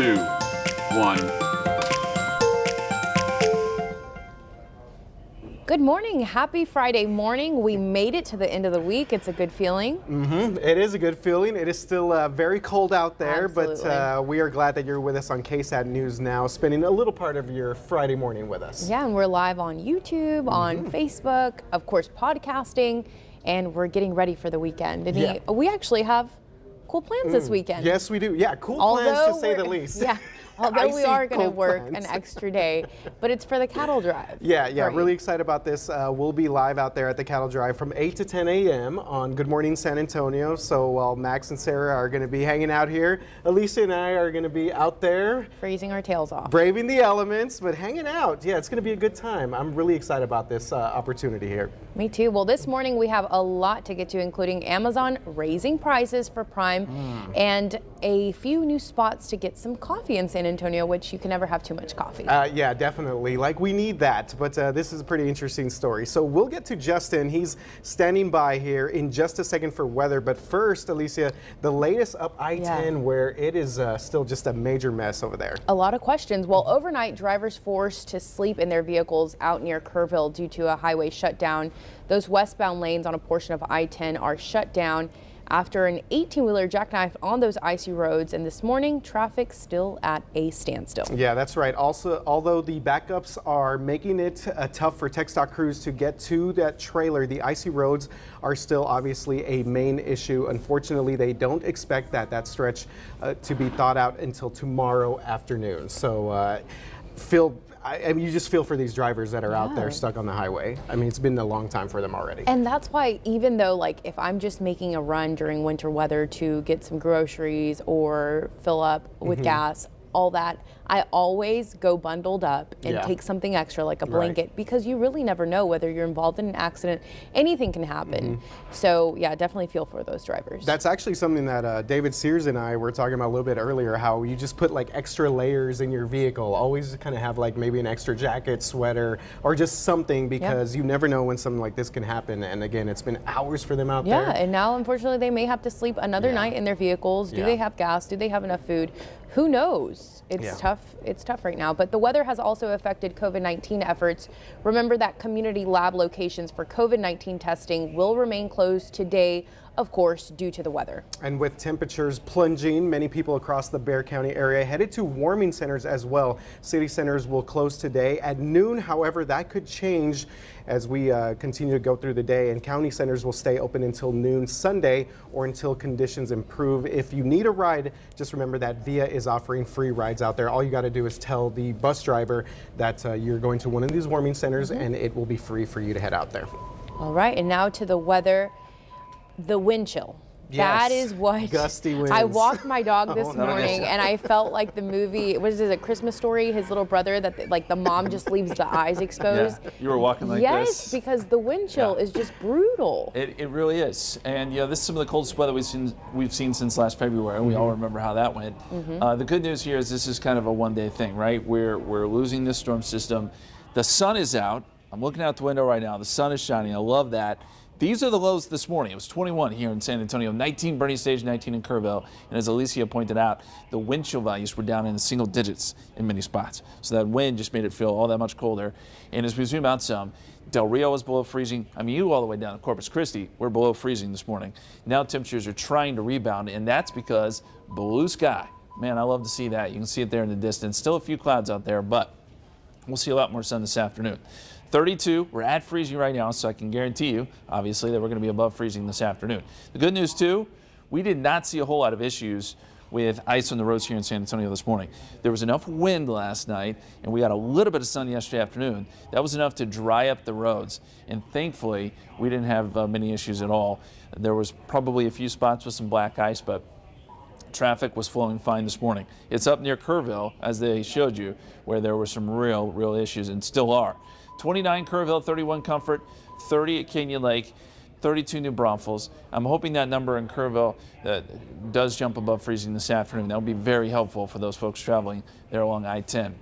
2, 1. Good morning. Happy Friday morning. We made it to the end of the week. It's a good feeling. It is a good feeling. It is still very cold out there, Absolutely. but we are glad that you're with us on KSAT News Now, spending a little part of your Friday morning with us. Yeah, and we're live on YouTube, on Facebook, of course, podcasting, and we're getting ready for the weekend. And we actually have cool plans this weekend. Yes, we do. Yeah, cool plans to say the least. Yeah. Although we are going to work plans. an extra day, but it's for the cattle drive. Yeah, Great. really excited about this. We'll be live out there at the cattle drive from 8 to 10 a.m. on Good Morning San Antonio. So while Max and Sarah are going to be hanging out here, Alicia and I are going to be out there Freezing our tails off. braving the elements, but hanging out. Yeah, it's going to be a good time. I'm really excited about this opportunity here. Me too. Well, this morning we have a lot to get to, including Amazon raising prices for Prime and a few new spots to get some coffee in San Antonio, which you can never have too much coffee. Yeah, definitely. Like, we need that. But this is a pretty interesting story. So we'll get to Justin. He's standing by here in just a second for weather. But first, Alicia, the latest up I-10 where it is still just a major mess over there. A lot of questions. Well, overnight, drivers forced to sleep in their vehicles out near Kerrville due to a highway shutdown. Those westbound lanes on a portion of I-10 are shut down after an 18-wheeler jackknifed on those icy roads, and this morning traffic still at a standstill. Yeah, that's right. Also, although the backups are making it tough for tech stock crews to get to that trailer, the icy roads are still obviously a main issue. Unfortunately, they don't expect that stretch to be thought out until tomorrow afternoon. So I mean, you just feel for these drivers that are out there stuck on the highway. I mean, it's been a long time for them already. And that's why, even though, like, if I'm just making a run during winter weather to get some groceries or fill up with gas, all that, I always go bundled up and take something extra like a blanket because you really never know whether you're involved in an accident. Anything can happen. So yeah, definitely feel for those drivers. That's actually something that David Sears and I were talking about a little bit earlier, how you just put like extra layers in your vehicle. Always kind of have like maybe an extra jacket, sweater, or just something, because you never know when something like this can happen. And again, it's been hours for them out there. Yeah, and now unfortunately they may have to sleep another night in their vehicles. Do they have gas? Do they have enough food? Who knows? It's tough. It's tough right now. But the weather has also affected COVID-19 efforts. Remember that community lab locations for COVID-19 testing will remain closed today, of course, due to the weather. And with temperatures plunging, many people across the Bexar County area headed to warming centers as well. City centers will close today at noon. However, that could change as we continue to go through the day, and county centers will stay open until noon Sunday or until conditions improve. If you need a ride, just remember that VIA is offering free rides out there. All you got to do is tell the bus driver that you're going to one of these warming centers, and it will be free for you to head out there. All right, and now to the weather. The wind chill. That is what. Gusty winds. I walked my dog this morning and I felt like the movie, what is it, A Christmas Story? His little brother, that like the mom just leaves the eyes exposed. Yeah, you were walking like this. Yes, because the wind chill is just brutal. It really is. And you know, this is some of the coldest weather we've seen since last February. We all remember how that went. The good news here is this is kind of a one-day thing, right? We're losing this storm system. The sun is out. I'm looking out the window right now. The sun is shining. I love that. These are the lows this morning. It was 21 here in San Antonio, 19 Bernie Stage, 19 in Kerrville. And as Alicia pointed out, the wind chill values were down in the single digits in many spots. So that wind just made it feel all that much colder. And as we zoom out some, Del Rio was below freezing. I mean, you all the way down to Corpus Christi, we're below freezing this morning. Now temperatures are trying to rebound, and that's because blue sky. Man, I love to see that. You can see it there in the distance. Still a few clouds out there, but we'll see a lot more sun this afternoon. 32, we're at freezing right now, so I can guarantee you, obviously, that we're going to be above freezing this afternoon. The good news, too, we did not see a whole lot of issues with ice on the roads here in San Antonio this morning. There was enough wind last night, and we got a little bit of sun yesterday afternoon. That was enough to dry up the roads, and thankfully, we didn't have many issues at all. There was probably a few spots with some black ice, but traffic was flowing fine this morning. It's up near Kerrville, as they showed you, where there were some real issues, and still are. 29 Kerrville, 31 Comfort, 30 at Canyon Lake, 32 New Braunfels. I'm hoping that number in Kerrville does jump above freezing this afternoon. That would be very helpful for those folks traveling there along I-10.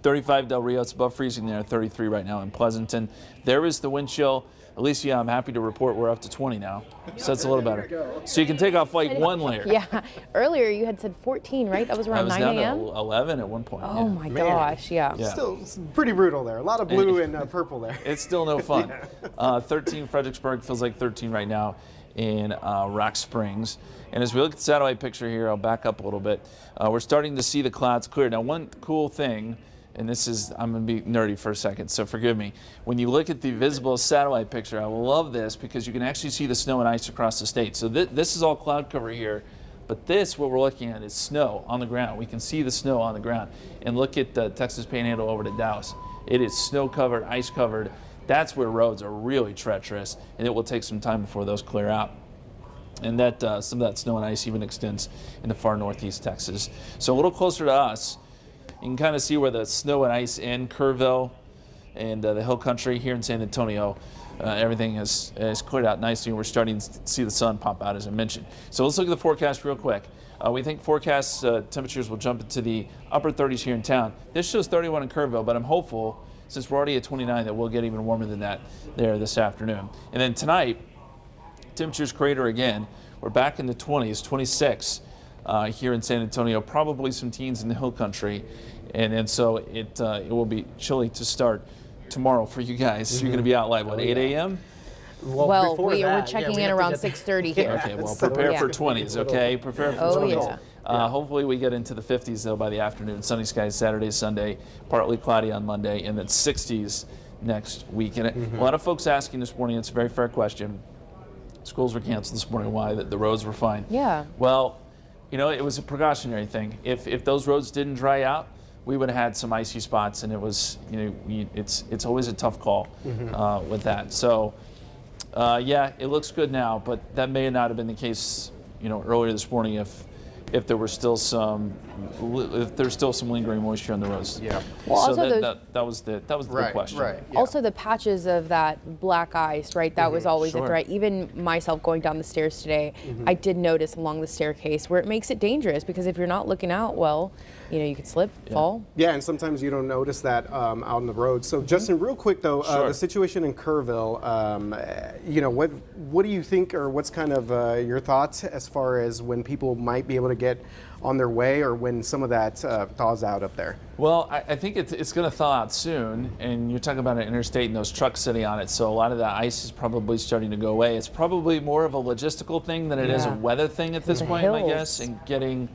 35 Del Rio, it's above freezing there, 33 right now in Pleasanton. There is the wind chill. Alicia, I'm happy to report we're up to 20 now, so that's a little better. So you can take off like one layer. Yeah, earlier you had said 14, right? That was around 9 a.m.? I was down to 11 at one point. Oh my gosh, yeah. Still pretty brutal there. A lot of blue and purple there. It's still no fun. 13 Fredericksburg, feels like 13 right now in Rock Springs. And as we look at the satellite picture here, I'll back up a little bit. We're starting to see the clouds clear. Now, one cool thing, and this is, I'm going to be nerdy for a second, so forgive me. When you look at the visible satellite picture, I love this because you can actually see the snow and ice across the state. So this is all cloud cover here, but this, what we're looking at, is snow on the ground. We can see the snow on the ground. And look at the Texas Panhandle over to Dallas. It is snow covered, ice covered. That's where roads are really treacherous, and it will take some time before those clear out. And that some of that snow and ice even extends into far northeast Texas. So a little closer to us, you can kind of see where the snow and ice end, Kerrville and the hill country here in San Antonio. Everything has cleared out nicely, and we're starting to see the sun pop out, as I mentioned. So let's look at the forecast real quick. We think forecast temperatures will jump into the upper 30s here in town. This shows 31 in Kerrville, but I'm hopeful, since we're already at 29, that we'll get even warmer than that there this afternoon. And then tonight, temperatures crater again. We're back in the 20s, 26 here in San Antonio, probably some teens in the hill country. And so it will be chilly to start tomorrow for you guys. You're going to be out like, what, 8 a.m.? Well, we're checking in around 6:30 here. Okay, well, prepare for 20s, okay? Prepare for 20s. Yeah. Hopefully we get into the 50s, though, by the afternoon. Sunny skies Saturday, Sunday, partly cloudy on Monday, and then 60s next week. And a lot of folks asking this morning, it's a very fair question. Schools were canceled this morning. Why? The roads were fine. Yeah. Well, you know, it was a precautionary thing. If those roads didn't dry out, we would have had some icy spots, and it was, you know, it's always a tough call with that. So, yeah, it looks good now, but that may not have been the case, you know, earlier this morning if there was still some lingering moisture on the roads. Yeah. Well, so also that was the big question. Right. Yeah. Also, the patches of that black ice, right? That was always Sure. a threat. Even myself going down the stairs today, I did notice along the staircase where it makes it dangerous because if you're not looking out well, you know, you could slip, fall. Yeah, and sometimes you don't notice that out on the road. So, Justin, real quick though, Sure. the situation in Kerrville, you know, what do you think, or what's kind of your thoughts as far as when people might be able to get on their way, or when some of that thaws out up there? Well, I think it's going to thaw out soon, and you're talking about an interstate and those trucks sitting on it, so a lot of the ice is probably starting to go away. It's probably more of a logistical thing than it is a weather thing at this point, I guess, and getting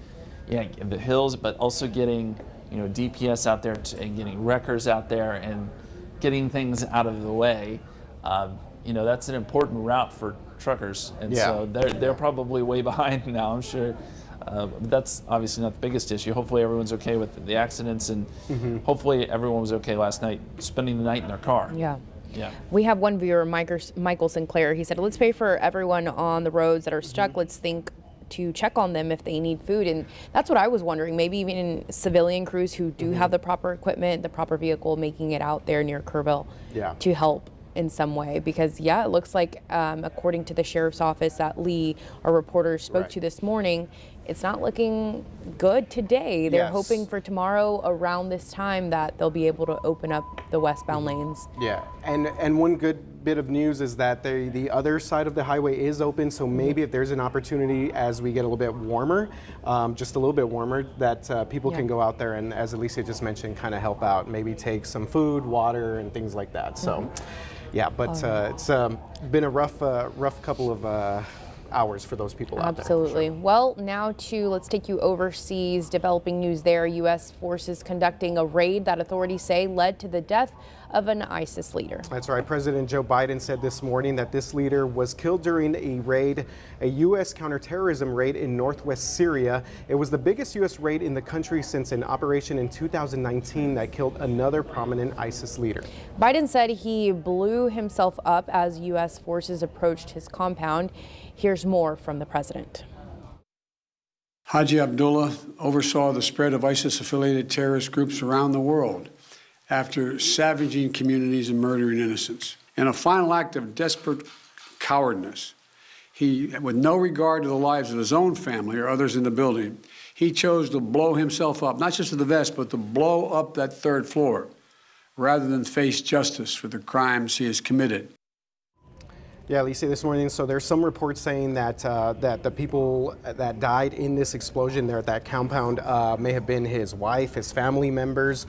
the hills, but also getting, you know, DPS out there and getting wreckers out there and getting things out of the way. You know, that's an important route for truckers, and so they're probably way behind now, I'm sure. But that's obviously not the biggest issue. Hopefully everyone's okay with the accidents, and hopefully everyone was okay last night spending the night in their car. Yeah. Yeah. We have one viewer, Michael Sinclair. He said, let's pray for everyone on the roads that are stuck. Let's think to check on them if they need food. And that's what I was wondering. Maybe even civilian crews who do have the proper equipment, the proper vehicle, making it out there near Kerrville to help in some way. Because, it looks like, according to the sheriff's office that Lee, our reporter, spoke to this morning, it's not looking good today. They're hoping for tomorrow around this time that they'll be able to open up the westbound lanes. Yeah, and one good bit of news is that the other side of the highway is open, so maybe if there's an opportunity as we get a little bit warmer, just a little bit warmer, that people can go out there and, as Alicia just mentioned, kind of help out, maybe take some food, water, and things like that. So, but it's been a rough couple of hours for those people out there. Absolutely. Well, now let's take you overseas. Developing news there. U.S. forces conducting a raid that authorities say led to the death of an ISIS leader. That's right. President Joe Biden said this morning that this leader was killed during a U.S. counterterrorism raid in northwest Syria. It was the biggest U.S. raid in the country since an operation in 2019 that killed another prominent ISIS leader. Biden said he blew himself up as U.S. forces approached his compound. Here's more from the president. Haji Abdullah oversaw the spread of ISIS-affiliated terrorist groups around the world after savaging communities and murdering innocents. In a final act of desperate cowardness, he, with no regard to the lives of his own family or others in the building, he chose to blow himself up, not just with the vest, but to blow up that third floor, rather than face justice for the crimes he has committed. Yeah, Alicia, this morning, so there's some reports saying that that the people that died in this explosion there at that compound may have been his wife, his family members.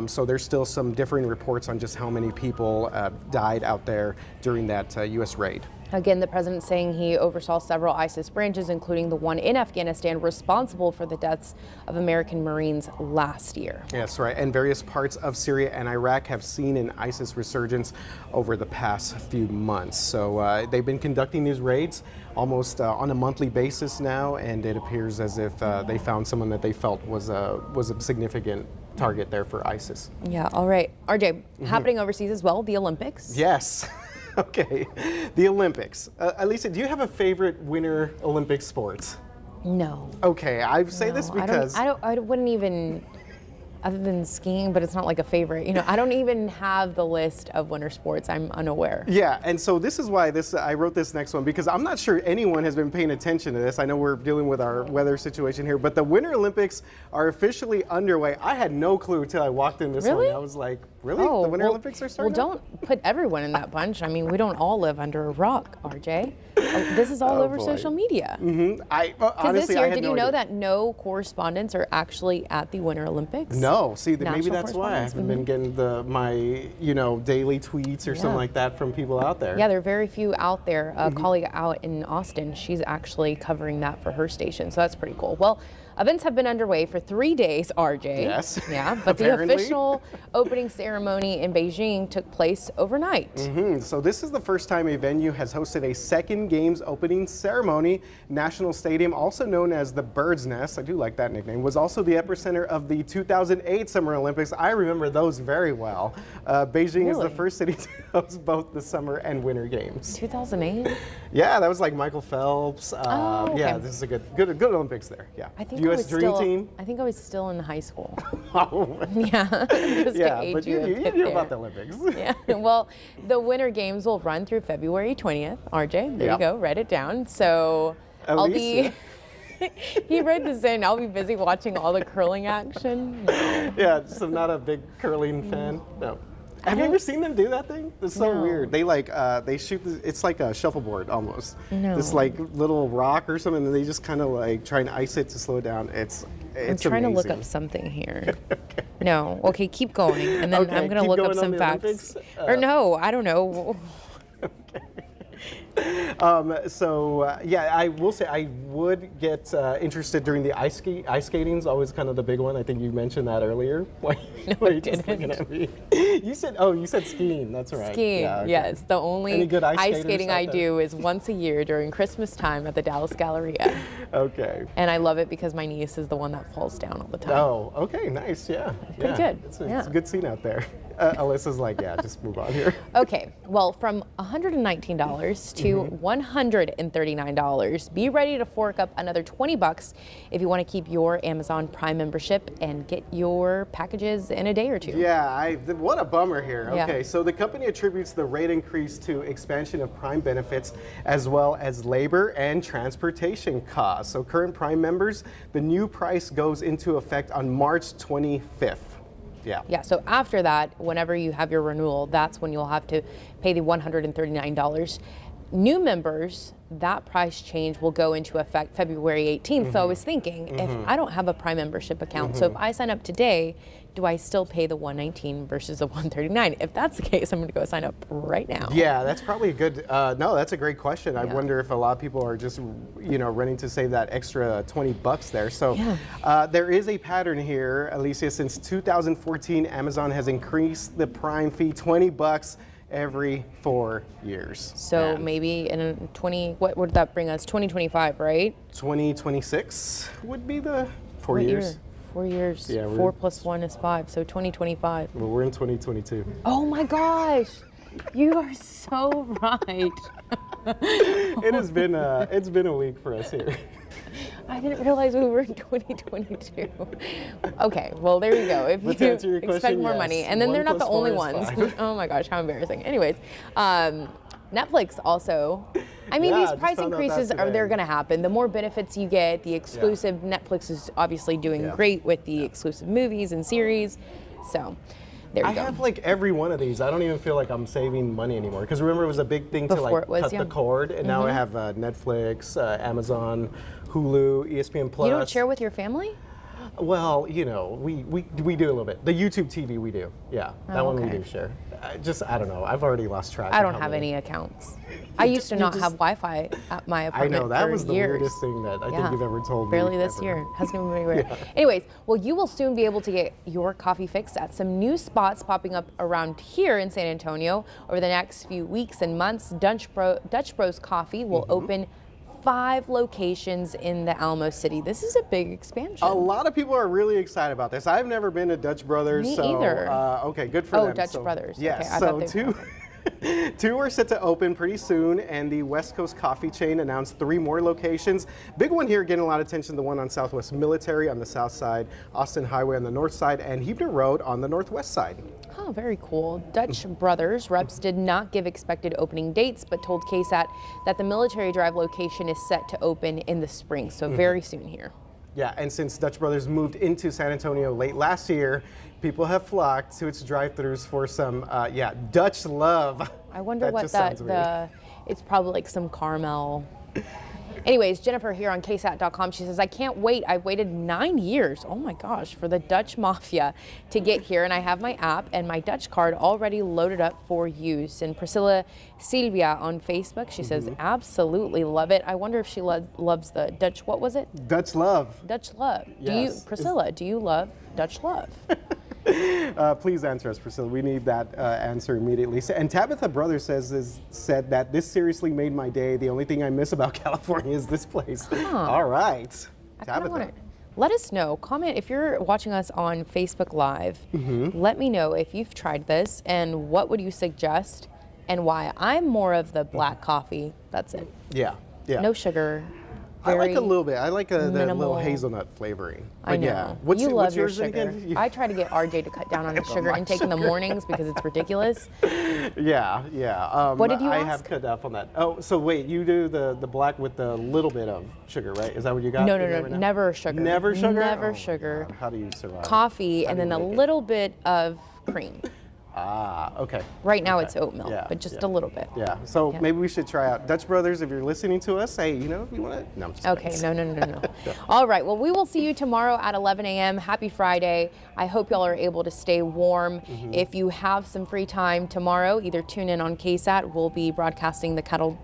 So there's still some differing reports on just how many people died out there during that U.S. raid. Again, the president saying he oversaw several ISIS branches, including the one in Afghanistan, responsible for the deaths of American Marines last year. Yes, right. And various parts of Syria and Iraq have seen an ISIS resurgence over the past few months. So they've been conducting these raids almost on a monthly basis now, and it appears as if they found someone that they felt was a significant target there for ISIS. Yeah, all right. RJ, happening overseas as well, the Olympics. Yes. Okay, the Olympics. Alicia, do you have a favorite Winter Olympic sport? No. Okay, I say this because I wouldn't even, other than skiing, but it's not like a favorite. You know, I don't even have the list of winter sports. I'm unaware. Yeah, and so this is why I wrote this next one, because I'm not sure anyone has been paying attention to this. I know we're dealing with our weather situation here, but the Winter Olympics are officially underway. I had no clue until I walked in this Really? one. I was like, really? Oh, The Winter Olympics are starting? Well, don't put everyone in that bunch. I mean, we don't all live under a rock, RJ. This is all over boy. social media. Because Honestly, this year, I had did no you know idea. that no correspondents are actually at the Winter Olympics? No, see, maybe National that's why I correspondents. haven't been getting my daily tweets or something like that from people out there. Yeah, there are very few out there. A colleague out in Austin, she's actually covering that for her station, so that's pretty cool. Well, events have been underway for 3 days, RJ. Yes. Yeah, but the Apparently. official opening ceremony in Beijing took place overnight. So this is the first time a venue has hosted a second games opening ceremony. National Stadium, also known as the Bird's Nest, I do like that nickname, was also the epicenter of the 2008 Summer Olympics. I remember those very well. Beijing is the Really? first city to host both the Summer and Winter Games. 2008? Yeah, that was like Michael Phelps. Okay. Yeah, this is a good Olympics there. Yeah. I think U.S. Dream Team. I think I was still in high school. Oh, Yeah. Just to yeah, age but you a you bit knew there. about the Olympics. Yeah, well, the Winter Games will run through February 20th. RJ, there Yeah. you go, write it down. So I'll be, he read this in, I'll be busy watching all the curling action. Yeah, so not a big curling fan. No. Have you ever seen them do that thing? It's so No. weird. They they shoot. It's like a shuffleboard almost. No. This like little rock or something, and they just kind of like try and ice it to slow it down. It's I'm trying to look amazing. up something here. No, okay, keep going, and then Okay, I'm gonna keep look up going on some the facts. Olympics? Or no, I don't know. Yeah, I will say I would get interested during the ice skating is always kind of the big one. I think you mentioned that earlier. Why are you just looking at me? You said skiing. That's right. Skiing, Yeah, okay. yes. The only Any good ice skaters skating out I there? do is once a year during Christmas time at the Dallas Galleria. Okay. And I love it because my niece is the one that falls down all the time. Oh, okay, nice, yeah. Pretty good, It's yeah. a good scene out there. Alyssa's like, yeah, just move on here. Okay, well, from $119 to $139, be ready to fork up another $20 if you want to keep your Amazon Prime membership and get your packages in a day or two. Yeah, what a bummer here. Yeah. Okay, so the company attributes the rate increase to expansion of Prime benefits as well as labor and transportation costs. So current Prime members, the new price goes into effect on March 25th. Yeah. Yeah, so after that, whenever you have your renewal, that's when you'll have to pay the $139. New members, that price change will go into effect February 18th. So I was thinking, if I don't have a Prime membership account, so if I sign up today, do I still pay the $119 versus the $139? If that's the case, I'm going to go sign up right now. Yeah, that's probably a good, no, that's a great question. I Yeah. wonder if a lot of people are just, running to save that extra $20 there. So there is a pattern here, Alicia. Since 2014, Amazon has increased the Prime fee $20 every 4 years. So And maybe in a what would that bring us? 2025, right? 2026 would be the 4 What years. year? 4 years. Yeah, 4 plus 1 is 5, so 2025. Well, we're in 2022. Oh my gosh, you are so right. It's been a week for us here. I didn't realize we were in 2022. Okay, well there you go. If But you to answer your expect question, more yes, money, and then 1 they're not the plus 4 only is ones. 5. Oh my gosh, how embarrassing. Anyways, Netflix also I mean, Yeah, these just price found out that increases are today. they're going to happen. The more benefits you get, the exclusive. Netflix is obviously doing great with the exclusive movies and series. So there you I go. have like every one of these. I don't even feel like I'm saving money anymore. Because remember, it was a big thing to Before like it was, cut the cord, and now I have Netflix, Amazon, Hulu, ESPN Plus. You don't share with your family? Well, you know, we do a little bit. The YouTube TV we do. Yeah, that one we okay. do share. I don't know. I've already lost track. I of don't how have many. any accounts. I used to not have Wi-Fi at my I apartment know, that for was the years. weirdest thing that I think you've ever told me. Barely this ever. year. Hasn't even been anywhere. Anyways, well, you will soon be able to get your coffee fix at some new spots popping up around here in San Antonio over the next few weeks and months. Dutch Bros Coffee will open 5 locations in the Alamo City. This is a big expansion. A lot of people are really excited about this. I've never been to Dutch Brothers. Me so, either. Okay, good for them. Dutch Brothers. Yes, Okay, I so thought two are set to open pretty soon, and the West Coast Coffee chain announced 3 more locations. Big one here getting a lot of attention, the one on Southwest Military on the south side, Austin Highway on the north side, and Hebner Road on the northwest side. Oh, very cool. Dutch Brothers reps did not give expected opening dates, but told KSAT that the Military Drive location is set to open in the spring, so very soon here. Yeah, and since Dutch Brothers moved into San Antonio late last year, people have flocked to its drive-thrus for some, Dutch love. I wonder what just sounds weird. it's probably like some caramel. Anyways, Jennifer here on KSAT.com, she says, I can't wait. I've waited 9 years, oh my gosh, for the Dutch Mafia to get here. And I have my app and my Dutch card already loaded up for use. And Priscilla Silvia on Facebook, she says, absolutely love it. I wonder if she loves the Dutch, what was it? Dutch love. Dutch love. Yes. Priscilla, do you love Dutch love? Please answer us, Priscilla. We need that answer immediately. And Tabitha Brothers said that this seriously made my day. The only thing I miss about California is this place. All right, Tabitha. Let us know. Comment if you're watching us on Facebook Live. Let me know if you've tried this and what would you suggest and why. I'm more of the black coffee. That's it. Yeah. No sugar. I like very a little bit. I like the little minimal. hazelnut flavoring. I know. Yeah. You love your yours sugar. again? I try to get RJ to cut down on his sugar intake in the mornings because it's ridiculous. Yeah. What did you I ask? have cut off on that. Oh, so wait, you do the black with the little bit of sugar, right? Is that what you got? No, in there right now? never sugar. Never sugar? Never Oh my sugar. God. How do you survive? Coffee How and do you then a make it? little bit of cream. Okay. Right now Okay. it's oat milk, Yeah, but just yeah. a little bit. Yeah, so Yeah. maybe we should try out Dutch Brothers. If you're listening to us, hey, if you want to, no, I'm just Okay, kidding. no. All right, well, we will see you tomorrow at 11 a.m. Happy Friday. I hope y'all are able to stay warm. If you have some free time tomorrow, either tune in on KSAT. We'll be broadcasting the Cattle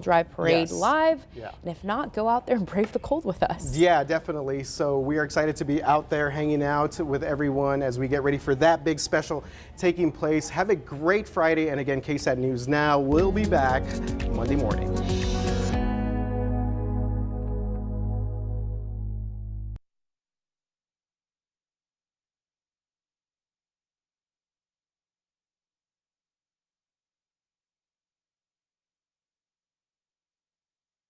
Drive Parade Yes. live. Yeah. And if not, go out there and brave the cold with us. Yeah, definitely. So we are excited to be out there hanging out with everyone as we get ready for that big special taking place. Have a great Friday. And again, KSAT News Now will be back Monday morning.